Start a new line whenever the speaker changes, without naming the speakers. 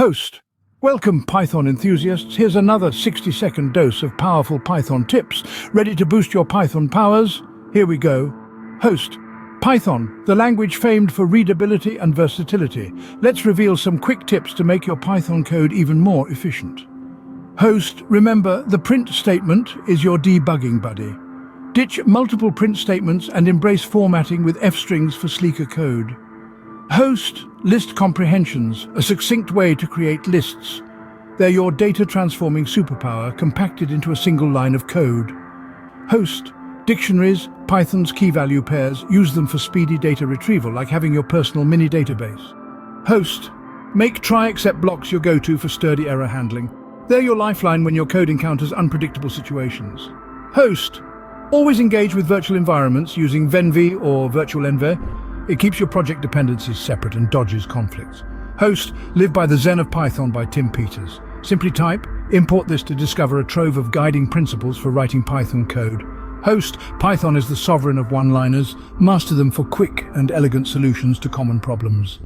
Host. Welcome Python enthusiasts, here's another 60-second dose of powerful Python tips. Ready to boost your Python powers? Here we go. Host. Python, the language famed for readability and versatility. Let's reveal some quick tips to make your Python code even more efficient. Host, remember, the print statement is your debugging buddy. Ditch multiple print statements and embrace formatting with F-strings for sleeker code. Host, list comprehensions, a succinct way to create lists. They're your data transforming superpower compacted into a single line of code. Host, dictionaries, Python's key value pairs, use them for speedy data retrieval, like having your personal mini database. Host, make try-except blocks your go-to for sturdy error handling. They're your lifeline when your code encounters unpredictable situations. Host, always engage with virtual environments using venv or virtual env. It keeps your project dependencies separate and dodges conflicts. Host, live by the Zen of Python by Tim Peters. Simply type, import this to discover a trove of guiding principles for writing Python code. Host, Python is the sovereign of one-liners. Master them for quick and elegant solutions to common problems.